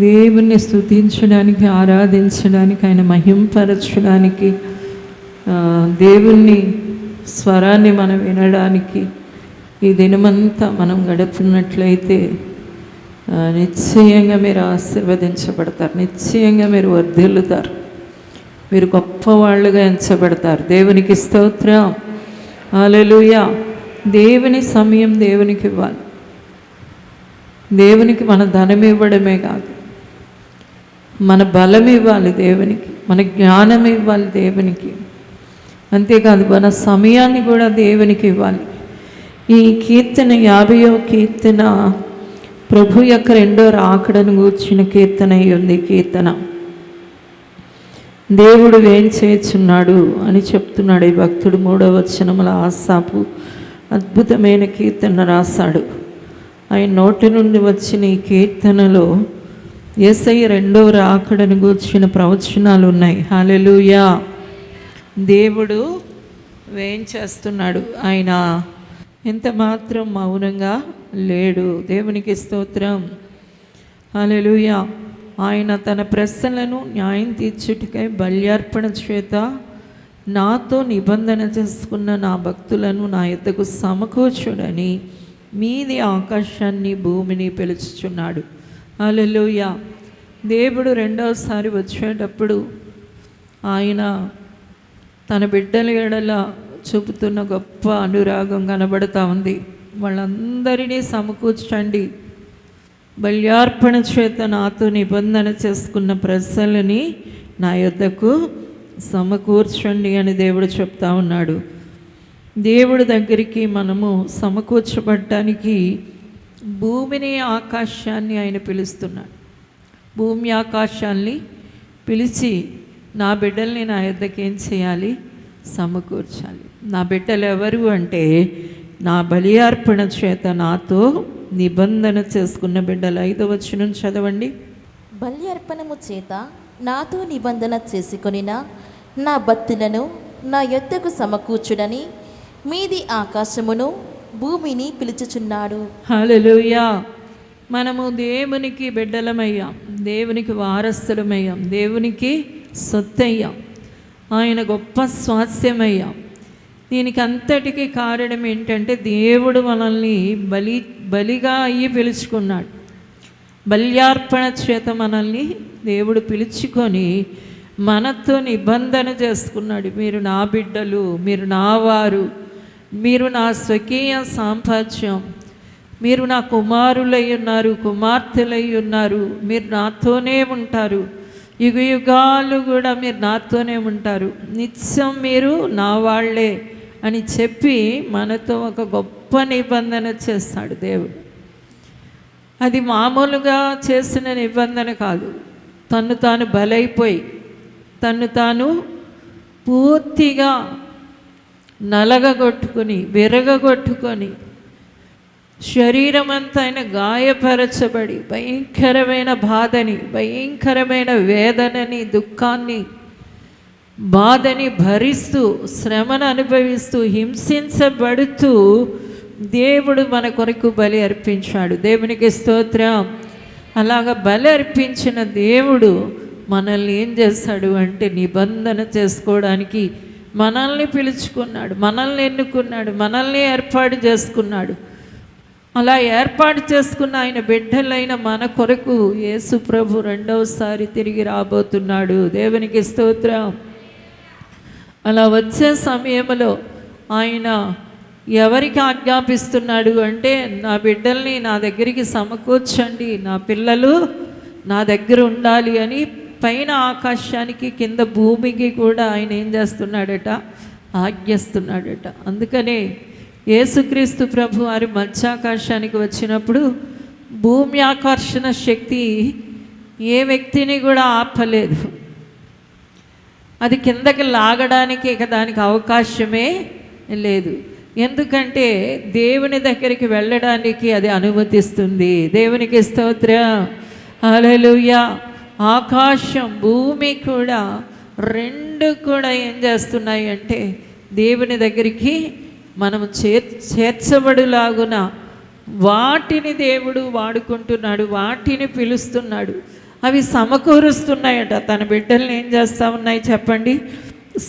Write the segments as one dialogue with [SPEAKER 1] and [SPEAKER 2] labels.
[SPEAKER 1] దేవుణ్ణి స్తుతించడానికి, ఆరాధించడానికి, ఆయన మహింపరచడానికి, దేవుణ్ణి స్వరాన్ని మనం వినడానికి ఈ దినమంతా మనం గడుపుతున్నట్లయితే నిశ్చయంగా మీరు ఆశీర్వదించబడతారు, నిశ్చయంగా మీరు వర్ధిల్లుతారు, మీరు గొప్పవాళ్ళుగా ఎంచబడతారు. దేవునికి స్తోత్రం, హల్లెలూయా. దేవుని సమయం దేవునికి ఇవ్వాలి. దేవునికి మన ధనం ఇవ్వడమే కాదు, మన బలం ఇవ్వాలి దేవునికి, మన జ్ఞానం ఇవ్వాలి దేవునికి, అంతేకాదు మన సమయాన్ని కూడా దేవునికి ఇవ్వాలి. ఈ కీర్తన 50వ కీర్తన ప్రభు యొక్క రెండో రాకడను గూర్చిన కీర్తన ఉంది. కీర్తన దేవుడు ఏం చేస్తున్నాడు అని చెప్తున్నాడు ఈ భక్తుడు. 3వ వచనముల ఆసాపు అద్భుతమైన కీర్తన రాశాడు. ఆయన నోటి నుండి వచ్చిన ఈ కీర్తనలో యేసయ్య రెండవ రాకడను గూర్చిన ప్రవచనాలు ఉన్నాయి. హల్లెలూయా. దేవుడు ఏం చేస్తున్నాడు? ఆయన ఎంత మాత్రం మౌనంగా లేడు. దేవునికి స్తోత్రం, హల్లెలూయా. ఆయన తన ప్రశ్నలను న్యాయం తీర్చుటకై బల్యార్పణ చేత నాతో నిబంధన చేసుకున్న నా భక్తులను నా యొద్దకు సమకూర్చుడని మీది ఆకాశాన్ని భూమిని పిలుచుచున్నాడు. హల్లెలూయా. దేవుడు రెండవసారి వచ్చేటప్పుడు ఆయన తన బిడ్డల ఎడల చూపుతున్న గొప్ప అనురాగం కనబడుతూ ఉంది. వాళ్ళందరినీ సమకూర్చండి, బల్యార్పణ చేత నాతో నిబంధన చేసుకున్న ప్రజలని నా యొద్దకు సమకూర్చండి అని దేవుడు చెప్తా ఉన్నాడు. దేవుడి దగ్గరికి మనము సమకూర్చబడటానికి భూమిని ఆకాశాన్ని ఆయన పిలుస్తున్నాడు. భూమి ఆకాశాన్ని పిలిచి నా బిడ్డల్ని నా యొద్దకు ఏం చేయాలి? సమకూర్చాలి. నా బిడ్డలు ఎవరు అంటే నా బలియార్పణ చేత నాతో నిబంధన చేసుకున్న బిడ్డలు. 5వ వచనం చదవండి.
[SPEAKER 2] బలియార్పణము చేత నాతో నిబంధన చేసుకొనిన నా భక్తులను నా యొద్దకు సమకూర్చుడని మీది ఆకాశమును భూమిని పిలుచుచున్నాడు.
[SPEAKER 1] హల్లెలూయా. మనము దేవునికి బిడ్డలమయ్యాం, దేవునికి వారసులమయ్యాం, దేవునికి సొత్తయ్యాం, ఆయన గొప్ప స్వాస్థ్యమయ్యాం. దీనికి అంతటికి కారణం ఏంటంటే దేవుడు మనల్ని బలిగా అయ్యి పిలుచుకున్నాడు. బల్యార్పణ చేత మనల్ని దేవుడు పిలుచుకొని మనతో నిబంధన చేసుకున్నాడు. మీరు నా బిడ్డలు, మీరు నా వారు, మీరు నా స్వకీయ సాంపాద్యం, మీరు నా కుమారులై ఉన్నారు, కుమార్తెలై ఉన్నారు, మీరు నాతోనే ఉంటారు, యుగ యుగాలు కూడా మీరు నాతోనే ఉంటారు, నిత్యం మీరు నా వాళ్ళే అని చెప్పి మనతో ఒక గొప్ప నిబంధన చేస్తాడు దేవుడు. అది మామూలుగా చేసిన నిబంధన కాదు. తను తాను బలైపోయి, తను తాను పూర్తిగా నలగగొట్టుకొని, విరగగొట్టుకొని, శరీరం అంతా ఆయన గాయపరచబడి భయంకరమైన బాధని, భయంకరమైన వేదనని, దుఃఖాన్ని, బాధని భరిస్తూ, శ్రమను అనుభవిస్తూ, హింసించబడుతూ దేవుడు మన కొరకు బలి అర్పించాడు. దేవునికి స్తోత్రం. అలాగ బలి అర్పించిన దేవుడు మనల్ని ఏం చేస్తాడు అంటే నిబంధన చేసుకోవడానికి మనల్ని పిలుచుకున్నాడు, మనల్ని ఎన్నుకున్నాడు, మనల్ని ఏర్పాటు చేసుకున్నాడు. అలా ఏర్పాటు చేసుకున్న ఆయన బిడ్డలైన మన కొరకు యేసు ప్రభు రెండవసారి తిరిగి రాబోతున్నాడు. దేవునికి స్తోత్రం. అలా వచ్చే సమయంలో ఆయన ఎవరికి ఆజ్ఞాపిస్తున్నాడు అంటే నా బిడ్డల్ని నా దగ్గరికి సమకూర్చండి, నా పిల్లలు నా దగ్గర ఉండాలి అని పైన ఆకాశానికి కింద భూమికి కూడా ఆయన ఏం చేస్తున్నాడట? ఆజ్ఞిస్తున్నాడట. అందుకనే యేసుక్రీస్తు ప్రభు వారి మధ్యాకాశానికి వచ్చినప్పుడు భూమి ఆకర్షణ శక్తి ఏ వ్యక్తిని కూడా ఆపలేదు. అది కిందకి లాగడానికి ఇక దానికి అవకాశమే లేదు. ఎందుకంటే దేవుని దగ్గరికి వెళ్ళడానికి అది అనుమతిస్తుంది. దేవునికి స్తోత్రం, హల్లెలూయా. ఆకాశం భూమి కూడా రెండు కూడా ఏం చేస్తున్నాయి అంటే దేవుని దగ్గరికి మనము చేర్చబడులాగున వాటిని దేవుడు వాడుకుంటున్నాడు, వాటిని పిలుస్తున్నాడు. అవి సమకూరుస్తున్నాయట. తన బిడ్డల్ని ఏం చేస్తూ ఉన్నాయి చెప్పండి?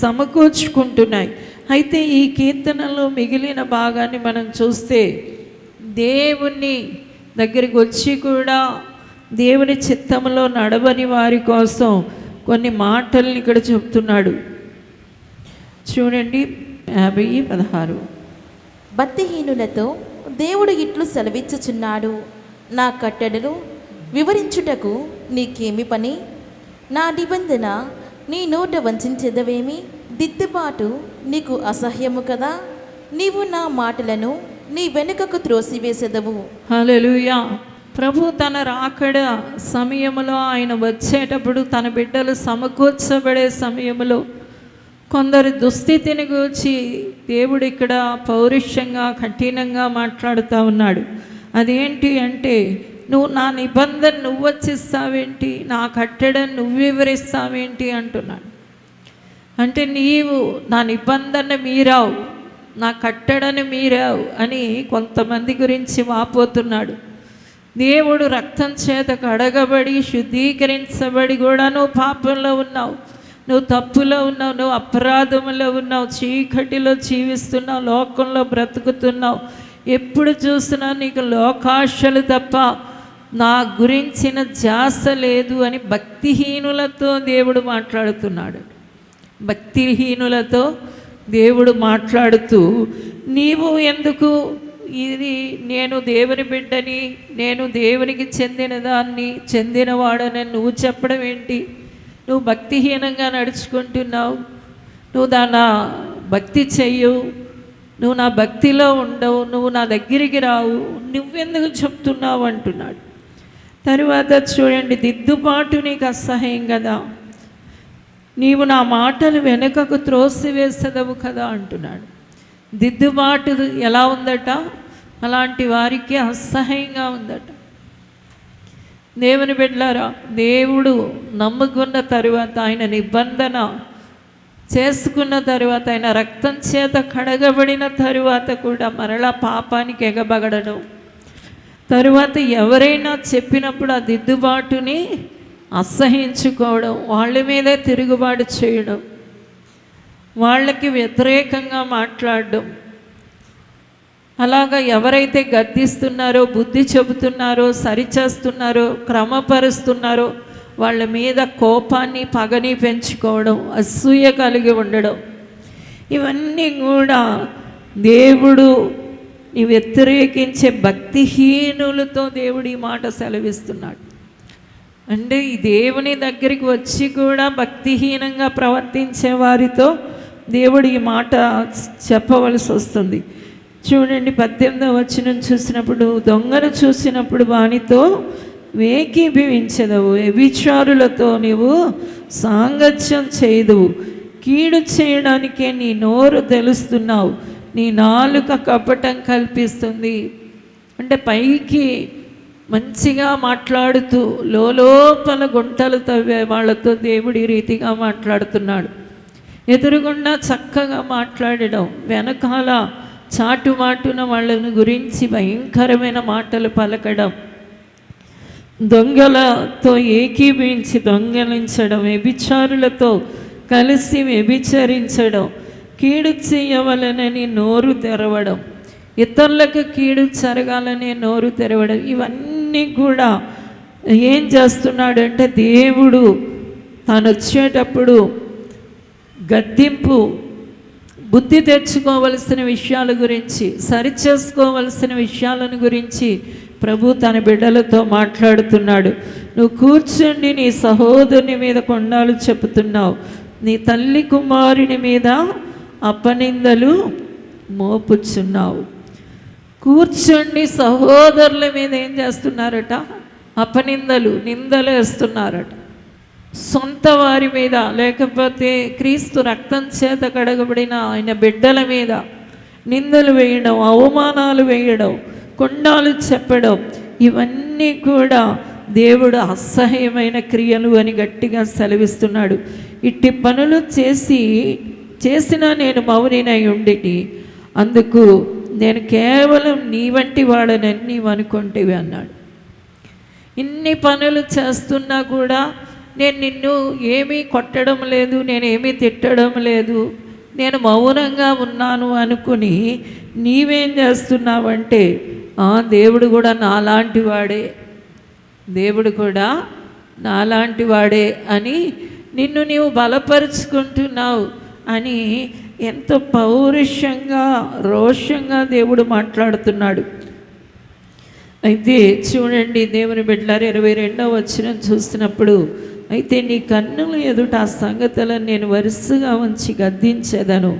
[SPEAKER 1] సమకూర్చుకుంటున్నాయి. అయితే ఈ కీర్తనలో మిగిలిన భాగాన్ని మనం చూస్తే దేవుని దగ్గరికి వచ్చి కూడా దేవుని చిత్తంలో నడవని వారి కోసం కొన్ని మాటల్ని ఇక్కడ చెప్తున్నాడు. చూడండి 50:16.
[SPEAKER 2] భక్తిహీనులతో దేవుడు ఇట్లు సెలవిచ్చుచున్నాడు, నా కట్టడలు వివరించుటకు నీకేమి పని? నా నిబంధన నీ నోట వంచెదవేమి? దిద్దుబాటు నీకు అసహ్యము కదా. నీవు నా మాటలను నీ వెనుకకు త్రోసివేసెదవు.
[SPEAKER 1] హల్లెలూయా. ప్రభు తన రాకడ సమయంలో ఆయన వచ్చేటప్పుడు తన బిడ్డలు సమకూర్చబడే సమయంలో కొందరి దుస్థితిని గురించి దేవుడు ఇక్కడ పౌరుషంగా కఠినంగా మాట్లాడుతూ ఉన్నాడు. అదేంటి అంటే, నువ్వు నా నిబంధన నువ్వు వచ్చిస్తావేంటి, నా కట్టడం నువ్వు వివరిస్తావేంటి అంటున్నాడు. అంటే నీవు నా నిబంధన మీరావు, నా కట్టడని మీరావు అని కొంతమంది గురించి వాపోతున్నాడు. దేవుడు రక్తం చేత కడగబడి శుద్ధీకరించబడి కూడా నువ్వు పాపంలో ఉన్నావు, నువ్వు తప్పులో ఉన్నావు, నువ్వు అపరాధంలో ఉన్నావు, చీకటిలో జీవిస్తున్నావు, లోకంలో బ్రతుకుతున్నావు. ఎప్పుడు చూసినా నీకు లోకాశలు తప్ప నా గురించిన ధ్యాస లేదు అని భక్తిహీనులతో దేవుడు మాట్లాడుతున్నాడు. భక్తిహీనులతో దేవుడు మాట్లాడుతూ, నీవు ఎందుకు ఇది నేను దేవుని బిడ్డని, నేను దేవునికి చెందినవాడని నువ్వు చెప్పడం ఏంటి? నువ్వు భక్తిహీనంగా నడుచుకుంటున్నావు, నువ్వు దాని భక్తి చెయ్యు, నువ్వు నా భక్తిలో ఉండవు, నువ్వు నా దగ్గరికి రావు, నువ్వెందుకు చెప్తున్నావు అంటున్నాడు. తరువాత చూడండి, దిద్దుబాటు నీకు అసహ్యం కదా, నీవు నా మాటలు వెనుకకు త్రోసివేసదవు కదా అంటున్నాడు. దిద్దుబాటు ఎలా ఉందట? అలాంటి వారికి అసహ్యంగా ఉందట. దేవుని బిడ్డలారా, దేవుడు నమ్ముకున్న తరువాత, ఆయన నిబంధన చేసుకున్న తరువాత, ఆయన రక్తం చేత కడగబడిన తరువాత కూడా మరలా పాపానికి ఎగబడడం, తరువాత ఎవరైనా చెప్పినప్పుడు ఆ దిద్దుబాటుని అసహించుకోవడం, వాళ్ళ మీదే తిరుగుబాటు చేయడం, వాళ్ళకి వ్యతిరేకంగా మాట్లాడడం, అలాగా ఎవరైతే గద్దిస్తున్నారో, బుద్ధి చెబుతున్నారో, సరిచేస్తున్నారో, క్రమపరుస్తున్నారో వాళ్ళ మీద కోపాన్ని పగని పెంచుకోవడం, అసూయ కలిగి ఉండడం, ఇవన్నీ కూడా దేవుడు వ్యతిరేకించే భక్తిహీనులతో దేవుడు ఈ మాట సెలవిస్తున్నాడు. అంటే ఈ దేవుని దగ్గరికి వచ్చి కూడా భక్తిహీనంగా ప్రవర్తించే వారితో దేవుడు ఈ మాట చెప్పవలసి వస్తుంది. చూడండి 18వ వచనం చూసినప్పుడు, దొంగను చూసినప్పుడు వానితో ఏకీభవించదవు, వ్యభిచారులతో నీవు సాంగత్యం చేయదువు, కీడు చేయడానికే నీ నోరు తెలుస్తున్నావు, నీ నాలుక కపటం కల్పిస్తుంది. అంటే పైకి మంచిగా మాట్లాడుతూ లోపల గుంటలు తవ్వే వాళ్ళతో దేవుడు ఈ రీతిగా మాట్లాడుతున్నాడు. ఎదురుగుండా చక్కగా మాట్లాడడం, వెనకాల చాటుమాటున వాళ్ళని గురించి భయంకరమైన మాటలు పలకడం, దొంగలతో ఏకీభవించి దొంగలించడం, వ్యభిచారులతో కలిసి వ్యభిచరించడం, కీడు చేయవలనని నోరు తెరవడం, ఇతరులకు కీడు జరగాలని నోరు తెరవడం, ఇవన్నీ కూడా ఏం చేస్తున్నాడంటే దేవుడు తాను వచ్చేటప్పుడు గద్దింపు, బుద్ధి తెచ్చుకోవలసిన విషయాల గురించి, సరిచేసుకోవలసిన విషయాలను గురించి ప్రభు తన బిడ్డలతో మాట్లాడుతున్నాడు. నువ్వు కూర్చొని నీ సహోదరుని మీద కొండాలు చెబుతున్నావు, నీ తల్లి కుమారుని మీద అపనిందలు మోపుచున్నావు. కూర్చొని సహోదరుల మీద ఏం చేస్తున్నారట? అపనిందలు, నిందలు వేస్తున్నారట. సొంత వారి మీద, లేకపోతే క్రీస్తు రక్తం చేత కడగబడిన ఆయన బిడ్డల మీద నిందలు వేయడం, అవమానాలు వేయడం, కొండాలు చెప్పడం, ఇవన్నీ కూడా దేవుడు అసహ్యమైన క్రియలు అని గట్టిగా సెలవిస్తున్నాడు. ఇట్టి పనులు చేసినా నేను మౌనినై ఉండిని, అందుకు నేను కేవలం నీ వంటి వాడనని నీవు అనుకుంటేవి అన్నాడు. ఇన్ని పనులు చేస్తున్నా కూడా నేను నిన్ను ఏమీ కొట్టడం లేదు, నేనేమీ తిట్టడం లేదు, నేను మౌనంగా ఉన్నాను అనుకుని నీవేం చేస్తున్నావంటే దేవుడు కూడా నాలాంటి వాడే, దేవుడు కూడా నాలాంటి వాడే అని నిన్ను నీవు బలపరుచుకుంటున్నావు అని ఎంతో పౌరుషంగా రోషంగా దేవుడు మాట్లాడుతున్నాడు. అయితే చూడండి దేవుని బిడ్డలారా, 22వ వచనం చూసినప్పుడు, అయితే నీ కన్నుల ఎదుట ఆ సంగతులను నేను వరుసగా ఉంచి గద్దించేదను,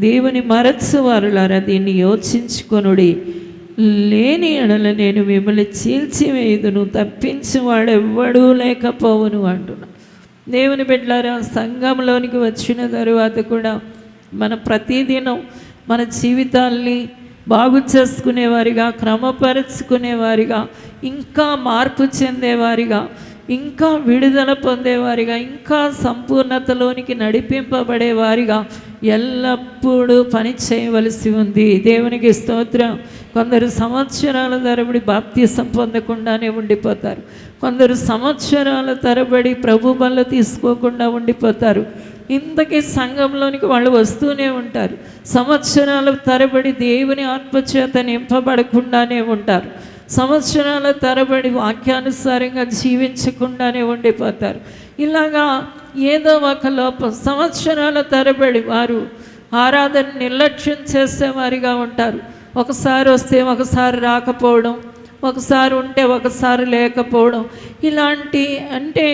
[SPEAKER 1] దేవుని మరచువారులారా దీన్ని యోచించుకొనుడి, లేని ఎడల నేను మిమ్మల్ని చీల్చివేయుదును, తప్పించువాడెవ్వడూ లేకపోవును అంటున్నా. దేవుని బిడ్డలారా, సంఘంలోనికి వచ్చిన తరువాత కూడా మన ప్రతిదినం మన జీవితాల్ని బాగు చేసుకునేవారిగా, క్రమపరుచుకునేవారిగా, ఇంకా మార్పు చెందేవారిగా, ఇంకా విడుదల పొందేవారిగా, ఇంకా సంపూర్ణతలోనికి నడిపింపబడేవారిగా ఎల్లప్పుడూ పని చేయవలసి ఉంది. దేవునికి స్తోత్రం. కొందరు సంవత్సరాల తరబడి బాప్తీసం పొందకుండానే ఉండిపోతారు, కొందరు సంవత్సరాల తరబడి ప్రభు బల్ల తీసుకోకుండా ఉండిపోతారు. ఇంతకీ సంఘంలోనికి వాళ్ళు వస్తూనే ఉంటారు, సంవత్సరాల తరబడి దేవుని ఆత్మచేత నింపబడకుండానే ఉంటారు, సంవత్సరాల తరబడి వాక్యానుసారంగా జీవించకుండానే ఉండిపోతారు. ఇలాగా ఏదో ఒక లోపం, సంవత్సరాల తరబడి వారు ఆరాధన నిర్లక్ష్యం చేసేవారిగా ఉంటారు. ఒకసారి వస్తే ఒకసారి రాకపోవడం, ఒకసారి ఉంటే ఒకసారి లేకపోవడం, ఇలాంటి అంటే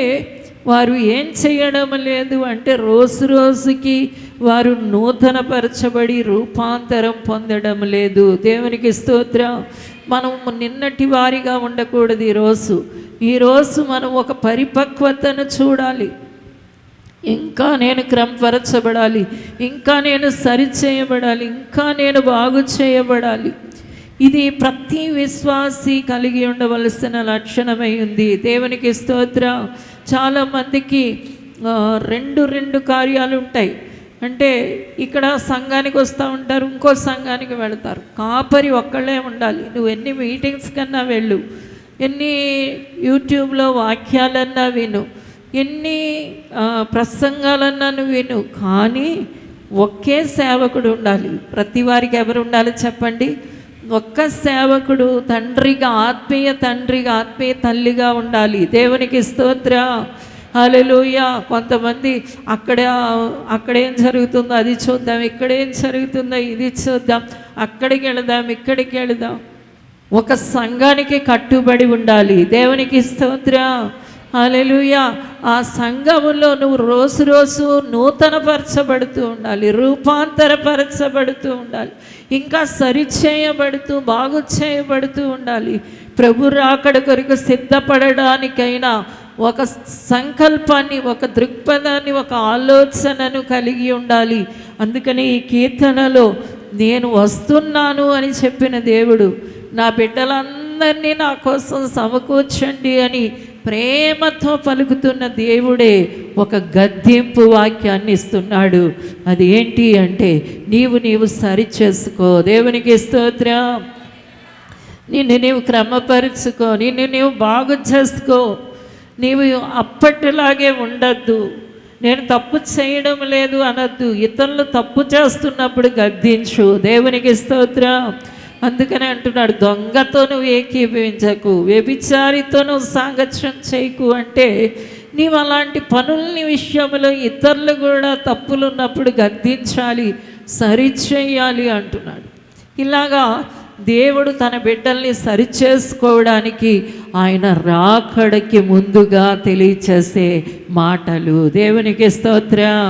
[SPEAKER 1] వారు ఏం చేయడం లేదు అంటే రోజు రోజుకి వారు నూతనపరచబడి రూపాంతరం పొందడం లేదు. దేవునికి స్తోత్రం. మనం నిన్నటి వారిగా ఉండకూడదు. ఈరోజు మనం ఒక పరిపక్వతను చూడాలి. ఇంకా నేను క్రమపరచబడాలి, ఇంకా నేను సరిచేయబడాలి, ఇంకా నేను బాగు చేయబడాలి. ఇది ప్రతి విశ్వాసి కలిగి ఉండవలసిన లక్షణమై ఉంది. దేవునికి స్తోత్రం. చాలామందికి రెండు కార్యాలు ఉంటాయి. అంటే ఇక్కడ సంఘానికి వస్తూ ఉంటారు, ఇంకో సంఘానికి వెళతారు. కాపరి ఒక్కళ్ళే ఉండాలి. నువ్వు ఎన్ని మీటింగ్స్ కన్నా వెళ్ళు, ఎన్ని యూట్యూబ్లో వాక్యాలన్నా విను, ఎన్ని ప్రసంగాలన్నా నువ్వు విను, కానీ ఒకే సేవకుడు ఉండాలి. ప్రతి వారికి ఎవరు ఉండాలి చెప్పండి? ఒక్క సేవకుడు తండ్రిగా, ఆత్మీయ తండ్రిగా, ఆత్మీయ తల్లిగా ఉండాలి. దేవునికి స్తోత్రం. హల్లెలూయా. కొంతమంది అక్కడేం జరుగుతుందో అది చూద్దాం, ఇక్కడేం జరుగుతుందో ఇది చూద్దాం, అక్కడికి వెళదాం, ఇక్కడికి వెళదాం. ఒక సంఘానికి కట్టుబడి ఉండాలి. దేవునికి స్తోత్రం. హల్లెలూయా. ఆ సంఘములో నువ్వు రోజు నూతనపరచబడుతూ ఉండాలి, రూపాంతరపరచబడుతూ ఉండాలి, ఇంకా సరిచేయబడుతూ బాగు చేయబడుతూ ఉండాలి. ప్రభు రాకడ కొరకు సిద్ధపడడానికైనా ఒక సంకల్పాన్ని, ఒక దృక్పథాన్ని, ఒక ఆలోచనను కలిగి ఉండాలి. అందుకని ఈ కీర్తనలో నేను వస్తున్నాను అని చెప్పిన దేవుడు, నా బిడ్డలందరినీ నా కోసం సమకూర్చండి అని ప్రేమతో పలుకుతున్న దేవుడే ఒక గద్దింపు వాక్యాన్ని ఇస్తున్నాడు. అది ఏంటి అంటే, నీవు సరి చేసుకో. దేవునికి స్తోత్రం. నిన్ను నీవు క్రమపరుచుకో, నిన్ను నీవు బాగు చేసుకో. నీవు అప్పటిలాగే ఉండద్దు. నేను తప్పు చేయడం లేదు అనద్దు. ఇతరులు తప్పు చేస్తున్నప్పుడు గద్దించు. దేవునికి స్తోత్రం. అందుకనే అంటున్నాడు, దొంగతో నువ్వు ఏకీభవించకు, వ్యభిచారితో నువ్వు సాంగత్యం చేయకు. అంటే నీవు అలాంటి పనుల్ని విషయంలో ఇతరులు కూడా తప్పులు ఉన్నప్పుడు గద్దించాలి, సరిచేయాలి అంటున్నాడు. ఇలాగా దేవుడు తన బిడ్డల్ని సరిచేసుకోవడానికి ఆయన రాకడకి ముందుగా తెలియచేసే మాటలు. దేవునికి స్తోత్రం.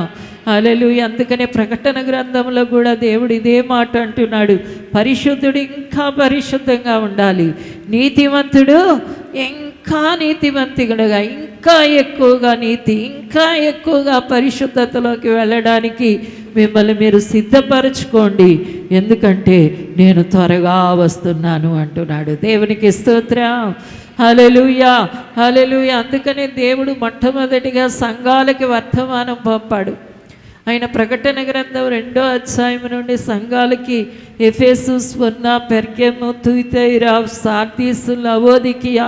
[SPEAKER 1] హల్లెలూయా. అందుకనే ప్రకటన గ్రంథంలో కూడా దేవుడు ఇదే మాట అంటున్నాడు, పరిశుద్ధుడు ఇంకా పరిశుద్ధంగా ఉండాలి, నీతిమంతుడు ఇంకా నీతిమంతుడుగా, ఇంకా ఎక్కువగా నీతి, ఇంకా ఎక్కువగా పరిశుద్ధతలోకి వెళ్ళడానికి మిమ్మల్ని మీరు సిద్ధపరచుకోండి, ఎందుకంటే నేను త్వరగా వస్తున్నాను అంటున్నాడు. దేవునికి స్తోత్రం. హల్లెలూయా, హల్లెలూయా. అందుకనే దేవుడు మొట్టమొదటిగా సంఘాలకి వర్తమానం పంపాడు. ఆయన ప్రకటన గ్రంథం 2వ అధ్యాయం నుండి సంఘాలకి ఎఫెసు, స్మర్ణ, పెర్గము, తుయతైర, సార్దీసు, లవోదికియా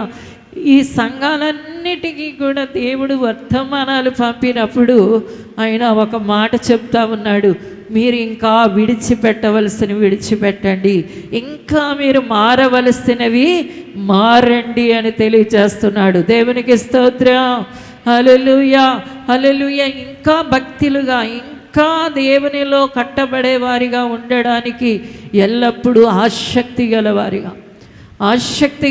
[SPEAKER 1] ఈ సంఘాలన్నిటికీ కూడా దేవుడు వర్తమానాలు పంపినప్పుడు ఆయన ఒక మాట చెప్తా ఉన్నాడు, మీరు ఇంకా విడిచిపెట్టండి, ఇంకా మీరు మారవలసినవి మారండి అని తెలియజేస్తున్నాడు. దేవునికి స్తోత్రం. హల్లెలూయా, హల్లెలూయా. ఇంకా భక్తులుగా, ఇంకా దేవునిలో కట్టబడే వారిగా ఉండడానికి ఎల్లప్పుడూ ఆసక్తి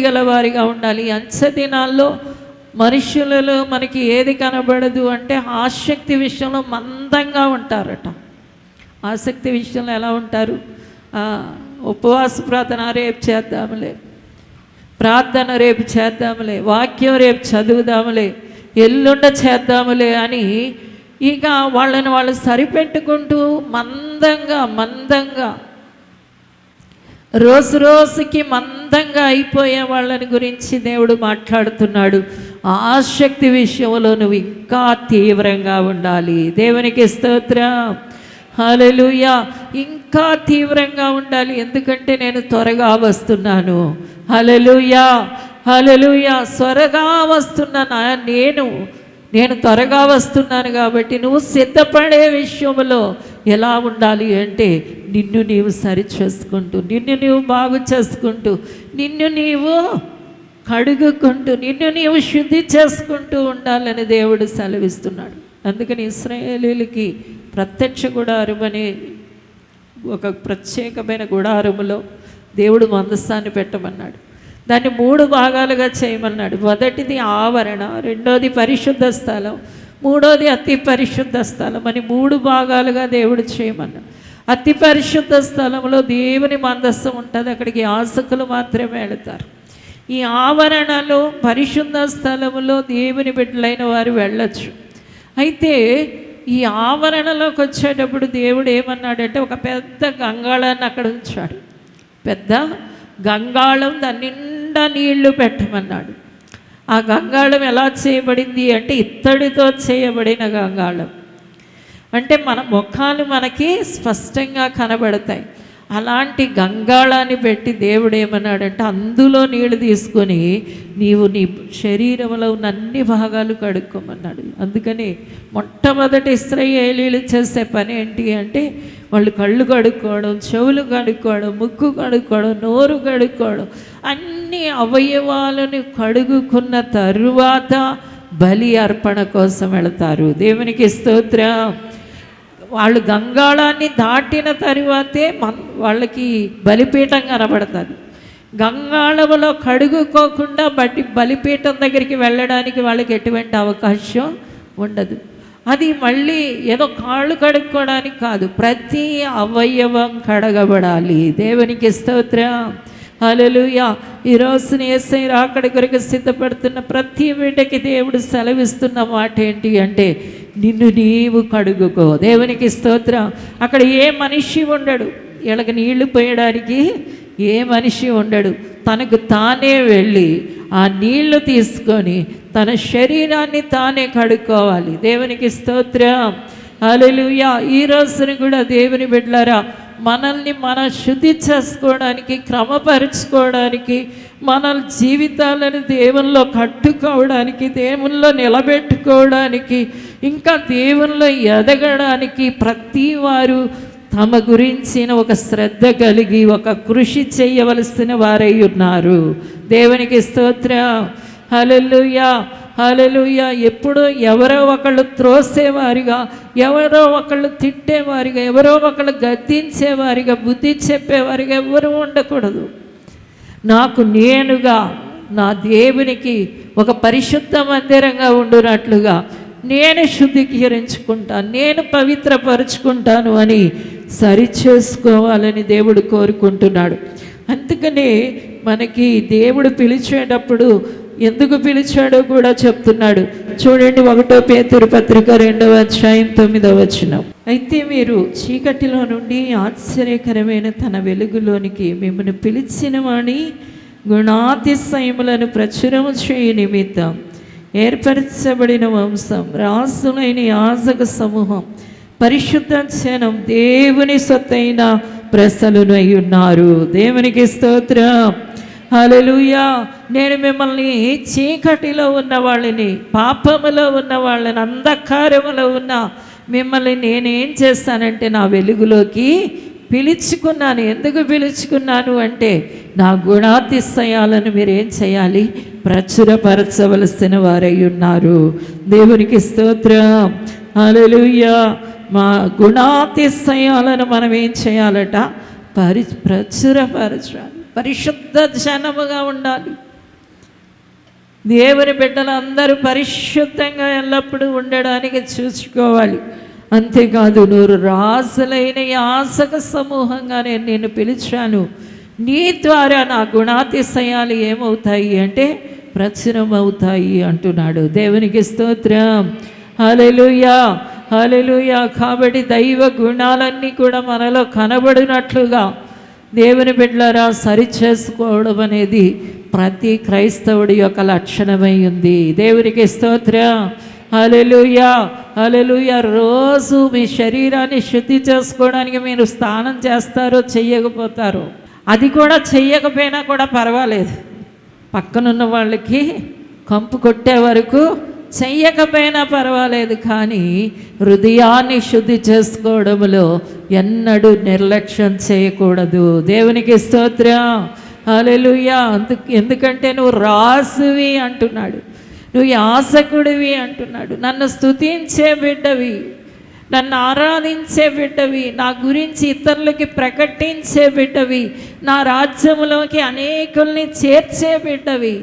[SPEAKER 1] గలవారిగా ఉండాలి. అంచె దినాల్లో మనుషులలో మనకి ఏది కనబడదు అంటే ఆసక్తి విషయంలో మందంగా ఉంటారట. ఆసక్తి విషయంలో ఎలా ఉంటారు? ఉపవాస ప్రార్థన రేపు చేద్దాములే, ప్రార్థన రేపు చేద్దాములే, వాక్యం రేపు చదువుదాములే, ఎల్లుండ చేద్దాములే అని ఇక వాళ్ళని వాళ్ళు సరిపెట్టుకుంటూ మందంగా రోజుకి మందంగా అయిపోయే వాళ్ళని గురించి దేవుడు మాట్లాడుతున్నాడు. ఆసక్తి విషయంలో నువ్వు ఇంకా తీవ్రంగా ఉండాలి. దేవునికి స్తోత్రం. హల్లెలూయా. ఇంకా తీవ్రంగా ఉండాలి, ఎందుకంటే నేను త్వరగా వస్తున్నాను. హల్లెలూయా, హల్లెలూయా. త్వరగా వస్తున్నాను నేను త్వరగా వస్తున్నాను కాబట్టి నువ్వు సిద్ధపడే విషయంలో ఎలా ఉండాలి అంటే నిన్ను నీవు సరి చేసుకుంటూ, నిన్ను నీవు బాగు చేసుకుంటూ, నిన్ను నీవు కడుగుకుంటూ, నిన్ను నీవు శుద్ధి చేసుకుంటూ ఉండాలని దేవుడు సెలవిస్తున్నాడు. అందుకని ఇశ్రాయేలీయులకి ప్రత్యక్ష గుడారం అనే ఒక ప్రత్యేకమైన గుడారములో దేవుడు మందసాన్ని పెట్టమన్నాడు. దాన్ని 3 భాగాలుగా చేయమన్నాడు. మొదటిది ఆవరణ, రెండోది పరిశుద్ధ స్థలం, మూడోది అతి పరిశుద్ధ స్థలం అని 3 భాగాలుగా దేవుడు చేయమన్నాడు. అతి పరిశుద్ధ స్థలంలో దేవుని మందస్సం ఉంటుంది, అక్కడికి యాజకులు మాత్రమే వెళతారు. ఈ ఆవరణలో పరిశుద్ధ స్థలములో దేవుని బిడ్డలైన వారు వెళ్ళొచ్చు. అయితే ఈ ఆవరణలోకి వచ్చేటప్పుడు దేవుడు ఏమన్నాడంటే ఒక పెద్ద గంగాళాన్ని అక్కడ ఉంచాడు. పెద్ద గంగాళం, దాని నిండా నీళ్లు పెట్టమన్నాడు. ఆ గంగాళం ఎలా చేయబడింది అంటే ఇత్తడితో చేయబడిన గంగాళం. అంటే మన ముఖాలు మనకి స్పష్టంగా కనబడతాయి. అలాంటి గంగాళాన్ని పెట్టి దేవుడు ఏమన్నాడంటే అందులో నీళ్లు తీసుకొని నీవు నీ శరీరంలో ఉన్న అన్ని భాగాలు కడుక్కోమన్నాడు. అందుకని మొట్టమొదటి ఇశ్రాయేలీయులు చేసే పని ఏంటి అంటే వాళ్ళు కళ్ళు కడుక్కోవడం, చెవులు కడుక్కోవడం, ముక్కు కడుక్కోవడం, నోరు కడుక్కోవడం, అన్ని అవయవాలను కడుగుకున్న తరువాత బలి అర్పణ కోసం వెళతారు. దేవునికి స్తోత్రం. వాళ్ళు గంగాళాన్ని దాటిన తరువాతే వాళ్ళకి బలిపీఠం కనబడుతుంది. గంగాళములో కడుగుకోకుండా బలిపీఠం దగ్గరికి వెళ్ళడానికి వాళ్ళకి ఎటువంటి అవకాశం ఉండదు. అది మళ్ళీ ఏదో కాళ్ళు కడుక్కోవడానికి కాదు, ప్రతి అవయవం కడగబడాలి. దేవునికి స్తోత్రం. హల్లెలూయా. ఈరోజు యేసయ్య రాకడ కొరకు సిద్ధపడుతున్న ప్రతి బిడ్డకి దేవుడు సెలవిస్తున్న మాట ఏంటి అంటే నిన్ను నీవు కడుగుకో. దేవునికి స్తోత్రం. అక్కడ ఏ మనిషి ఉండడు, వీళ్ళకి నీళ్లు పోయడానికి ఏ మనిషి ఉండడు. తనకు తానే వెళ్ళి ఆ నీళ్లు తీసుకొని తన శరీరాన్ని తానే కడుక్కోవాలి. దేవునికి స్తోత్రం. హల్లెలూయా. ఈ రోజున కూడా దేవుని బిడ్డలారా, మనల్ని మనం శుద్ధి చేసుకోవడానికి, క్రమపరుచుకోవడానికి, మన జీవితాలను దేవునిలో కట్టుకోవడానికి, దేవునిలో నిలబెట్టుకోవడానికి, ఇంకా దేవునిలో ఎదగడానికి ప్రతి వారు తమ గురించిన ఒక శ్రద్ధ కలిగి ఒక కృషి చేయవలసిన వారై ఉన్నారు. దేవునికి స్తోత్రం. హల్లెలూయా, హల్లెలూయా. ఎప్పుడో ఎవరో ఒకళ్ళు త్రోసేవారిగా, ఎవరో ఒకళ్ళు తిట్టేవారిగా, ఎవరో ఒకళ్ళు గద్దించేవారిగా, బుద్ధి చెప్పేవారిగా ఎవరు ఉండకూడదు. నాకు నేనుగా నా దేవునికి ఒక పరిశుద్ధ మందిరంగా ఉండునట్లుగా నేను శుద్ధీకరించుకుంటాను, నేను పవిత్రపరుచుకుంటాను అని సరిచేసుకోవాలని దేవుడు కోరుకుంటున్నాడు. అందుకనే మనకి దేవుడు పిలిచేటప్పుడు ఎందుకు పిలిచాడో కూడా చెప్తున్నాడు. చూడండి, 1 పేతురు పత్రిక 2వ అధ్యాయం 9వ వచనం. అయితే మీరు చీకటిలో నుండి ఆశ్చర్యకరమైన తన వెలుగులోనికి మిమ్మల్ని పిలిచిన వాణి గుణాతిశయములను ప్రచురము చేయు నిమిత్తం ఏర్పరచబడిన వంశం, రాసులైన యాజక సమూహం, పరిశుద్ధ జనం, దేవుని సొత్తైన ప్రజలునై ఉన్నారు. దేవునికి స్తోత్రం. హల్లెలూయా. నేను మిమ్మల్ని చీకటిలో ఉన్న వాళ్ళని, పాపములో ఉన్న వాళ్ళని, అంధకారములో ఉన్న మిమ్మల్ని నేనేం చేస్తానంటే నా వెలుగులోకి పిలుచుకున్నాను. ఎందుకు పిలుచుకున్నాను అంటే నా గుణాతిశయాలను మీరేం చేయాలి? ప్రచురపరచవలసిన వారై ఉన్నారు. దేవునికి స్తోత్రం. హల్లెలూయా. మా గుణాతిశయాలను మనం ఏం చేయాలట? ప్రచురపరచాలి. పరిశుద్ధ జనముగా ఉండాలి. దేవుని బిడ్డలందరూ పరిశుద్ధంగా ఎల్లప్పుడూ ఉండడానికి చూసుకోవాలి. అంతేకాదు, నువ్వు రాజులైన యాజక సమూహంగా నేను పిలిచాను. నీ ద్వారా నా గుణాతిశయాలు ఏమవుతాయి అంటే ప్రచురమవుతాయి అంటున్నాడు. దేవునికి స్తోత్రం. హల్లెలూయా, హల్లెలూయా. కాబట్టి దైవ గుణాలన్నీ కూడా మనలో కనబడినట్లుగా దేవుని బిడ్డలారా సరిచేసుకోవడం అనేది ప్రతి క్రైస్తవుడి యొక్క లక్షణమై ఉంది. దేవునికి స్తోత్రం. హల్లెలూయా, హల్లెలూయా. రోజు మీ శరీరాన్ని శుద్ధి చేసుకోవడానికి మీరు స్నానం చేస్తారో చెయ్యకపోతారో, అది కూడా చెయ్యకపోయినా కూడా పర్వాలేదు. పక్కనున్న వాళ్ళకి కంపు కొట్టే వరకు చెయ్యకపోయినా పర్వాలేదు, కానీ హృదయాన్ని శుద్ధి చేసుకోవడంలో ఎన్నడూ నిర్లక్ష్యం చేయకూడదు. దేవునికి స్తోత్రం. హల్లెలూయా. ఎందుకంటే నువ్వు రాసువి అంటున్నాడు, నువ్వు యాజకుడివి అంటున్నాడు. నన్ను స్తుతించే బిడ్డవి, నన్ను ఆరాధించే బిడ్డవి, నా గురించి ఇతరులకి ప్రకటించే బిడ్డవి, నా రాజ్యంలోకి అనేకుల్ని చేర్చే బిడ్డవి,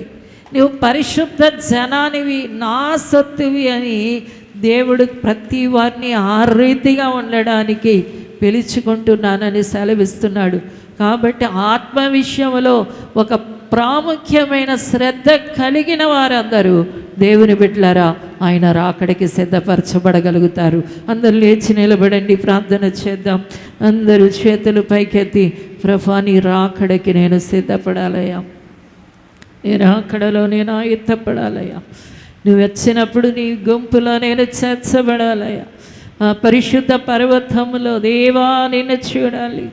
[SPEAKER 1] నువ్వు పరిశుద్ధ జనానివి, నా సొత్తువి అని దేవుడు ప్రతి వారిని ఆ రీతిగా ఉండడానికి పిలుచుకుంటున్నానని సెలవిస్తున్నాడు. కాబట్టి ఆత్మ విషయంలో ఒక ప్రాముఖ్యమైన శ్రద్ధ కలిగిన వారందరూ దేవుని బిడ్డలారా ఆయన రాకడికి సిద్ధపరచబడగలుగుతారు. అందరూ లేచి నిలబడండి, ప్రార్థన చేద్దాం. అందరూ చేతులు పైకెత్తి, ప్రభువా నీ రాకడికి నేను సిద్ధపడాలయ్యా, నీ రాకడలో నేను ఆయుత్తపడాలయ్యా, నువ్వు వచ్చినప్పుడు నీ గుంపులో నేను చేర్చబడాలయ్యా. ఆ పరిశుద్ధ పర్వతములో దేవా నిన్ను చూడాలి,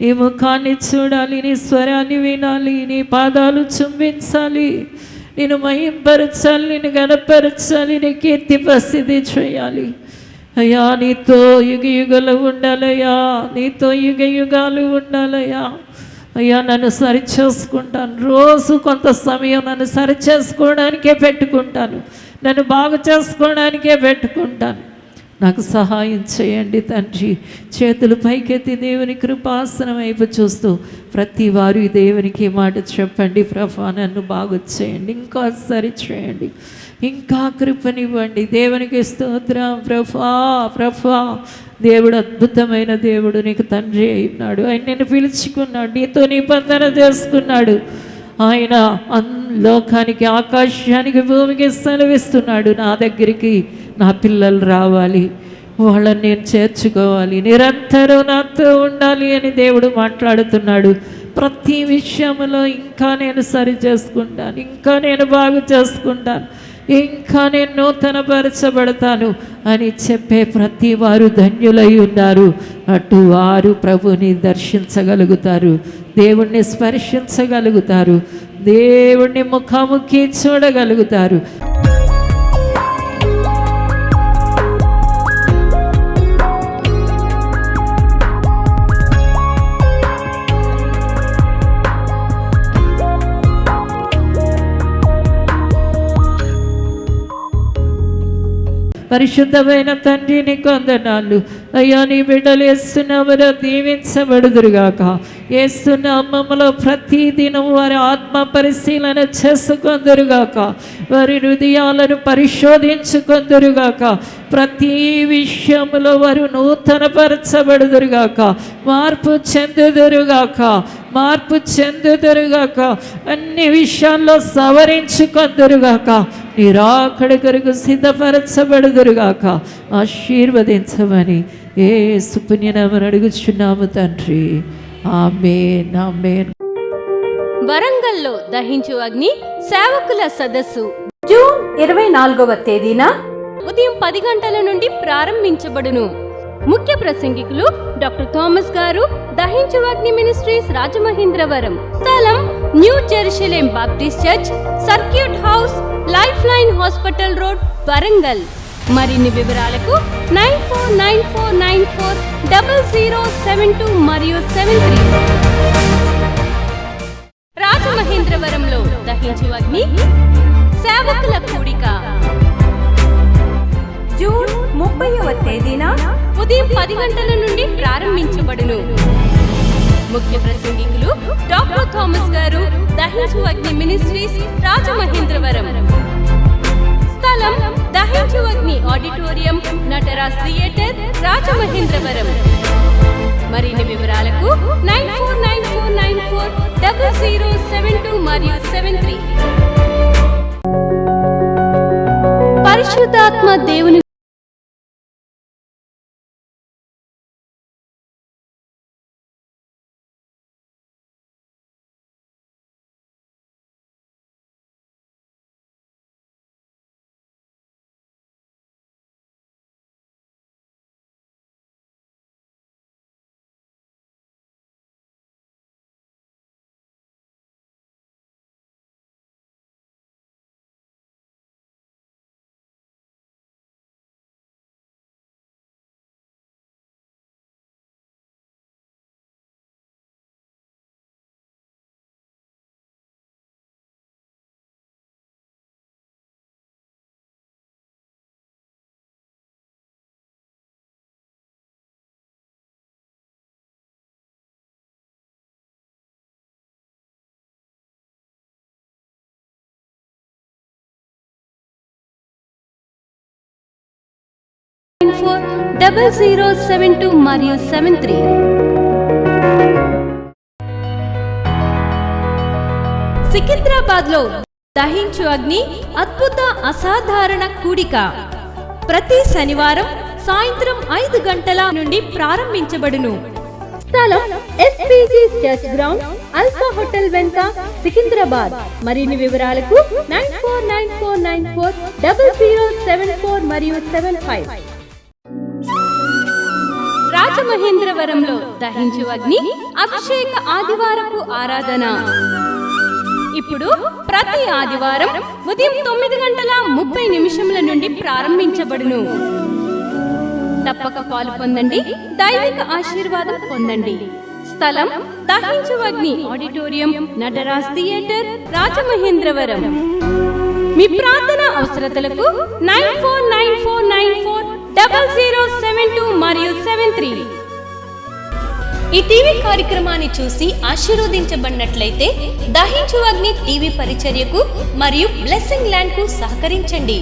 [SPEAKER 1] నీ ముఖాన్ని చూడాలి, నీ స్వరాన్ని వినాలి, నీ పాదాలు చుంబించాలి, నేను మహింపరచాలి, నేను గణపరచాలి, నీ కీర్తి ప్రసిద్ధి చేయాలి. అయ్యా నీతో యుగ యుగాలు ఉండాలయ్యా, నీతో యుగ యుగాలు ఉండాలయ్యా. అయ్యా నన్ను సరిచేసుకుంటాను, రోజు కొంత సమయం నన్ను సరిచేసుకోవడానికే పెట్టుకుంటాను, నన్ను బాగు చేసుకోవడానికే పెట్టుకుంటాను. నాకు సహాయం చేయండి తండ్రి. చేతులు పైకెత్తి దేవుని కృపాసనం వైపు చూస్తూ ప్రతి వారు దేవునికి మాట చెప్పండి, ప్రభువా నన్ను బాగు చేయండి, ఇంకా సరి చేయండి, ఇంకా కృపనివ్వండి. దేవునికి స్తోత్రం. ప్రభువా, ప్రభువా, దేవుడు అద్భుతమైన దేవుడు, నీకు తండ్రి అయినాడు. ఆయన నిన్ను పిలుచుకున్నాడు, నీతో నిబంధన చేసుకున్నాడు. ఆయన లోకానికి, ఆకాశానికి, భూమికి సెలవిస్తున్నాడు, నా దగ్గరికి నా పిల్లలు రావాలి, వాళ్ళని నేను చేర్చుకోవాలి, నిరంతరం నాతో ఉండాలి అని దేవుడు మాట్లాడుతున్నాడు. ప్రతి విషయంలో ఇంకా నేను సరి చేసుకుంటాను, ఇంకా నేను బాగు చేసుకుంటాను, ఇంకా నేను నూతనపరచబడతాను అని చెప్పే ప్రతి వారు ధన్యులై ఉన్నారు. అటు వారు ప్రభుని దర్శించగలుగుతారు, దేవుణ్ణి స్పర్శించగలుగుతారు, దేవుణ్ణి ముఖాముఖి చూడగలుగుతారు. పరిశుద్ధమైన తండ్రి నీకు వందనాలు అయ్యా. నీ బిడ్డలు యేసునామములో దీవించబడుదురుగాక. యేసునామములో ప్రతి దినం వారి ఆత్మ పరిశీలన చేసుకొందురుగాక, వారి హృదయాలను పరిశోధించుకొందురుగాక, ప్రతి విషయంలో వారు నూతనపరచబడుదురుగాక, మార్పు చెందుదురుగాక, మార్పు చెందుదురుగాక, అన్ని విషయాల్లో సవరించుకొందురుగాక, నీ రాకడ కొరకు సిద్ధపరచబడుదురుగాక. ఆశీర్వదించమని యేసు పుణ్యనామమున అడుగుచున్నాము తండ్రి. ఆమేన్, ఆమేన్.
[SPEAKER 3] వరంగల్లో దహించు అగ్ని సేవకుల సదస్సు
[SPEAKER 4] జూన్ 24వ తేదీన
[SPEAKER 3] ఉదయం 10 గంటల నుండి ప్రారంభించబడును. ముఖ్య ప్రసంగికులు డాక్టర్ థామస్ గారు, దహించు అగ్ని మినిస్ట్రీస్ రాజమహేంద్రవరం. స్థలం new Jerusalem Baptist church, circuit house, life line hospital road, Warangal. మరిన్ని వివరాలకు 9494940072 మరియు 73. రాజమహేంద్రవరంలో దహించు అగ్ని సేవకుల కూడిక
[SPEAKER 4] జూన్ 30వ తేదీన
[SPEAKER 3] ఉదయం 10 గంటల నుండి ప్రారంభించబడును. ముఖ్య ప్రసంగికులు డాక్టర్ థామస్ గారు, దహించు అగ్ని మినిస్ట్రీస్, రాజమహేంద్రవరం. స్థలం దహించు అగ్ని ఆడిటోరియం, నటరాజ్ థియేటర్, రాజమహేంద్రవరం. మరిన్ని వివరాలకు 9494940072 మరియు 73. పరిశుద్ధాత్మ దేవుని 0072 మరియు 73. సికింద్రాబాద్ లో దహించు అగ్ని అద్భుత అసాధారణ కూడిక ప్రతి శనివారం సాయంత్రం 5 గంటల నుండి ప్రారంభించబడును.
[SPEAKER 4] స్థలం SPG church ground, alpha hotel వెనుక, సికింద్రాబాద్. మరిన్ని వివరాలకు 9494940074 మరియు 75.
[SPEAKER 3] రాజమహేంద్రవరంలో దహించు అగ్ని అభిషేక ఆదివారపు ఆరాధన ఇప్పుడు ప్రతి ఆదివారం ఉదయం 9:30 నుండి ప్రారంభించబడును. తప్పక పాలు పొందండి, దైవిక ఆశీర్వాదం పొందండి. స్థలం దహించు అగ్ని ఆడిటోరియం, నటరాజ్ థియేటర్, రాజమహేంద్రవరం. మీ ప్రార్థన అవసరతలకు 9494940072 మరియు 73. ఈ టీవీ కార్యక్రమాన్ని చూసి ఆశీర్వదించబడినట్లయితే దహించు అగ్ని టీవీ పరిచర్యకు మరియు బ్లెస్సింగ్ ల్యాండ్ కు సహకరించండి.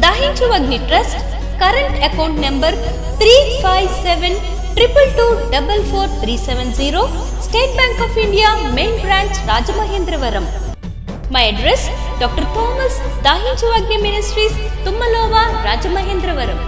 [SPEAKER 3] Dahinchu Agni trust current account number 357222444370, State Bank of India main branch, Rajamahendravaram. My address doctor Thomas, Dahinchu Agni ministries, తుమ్మలోవా, Rajamahendravaram.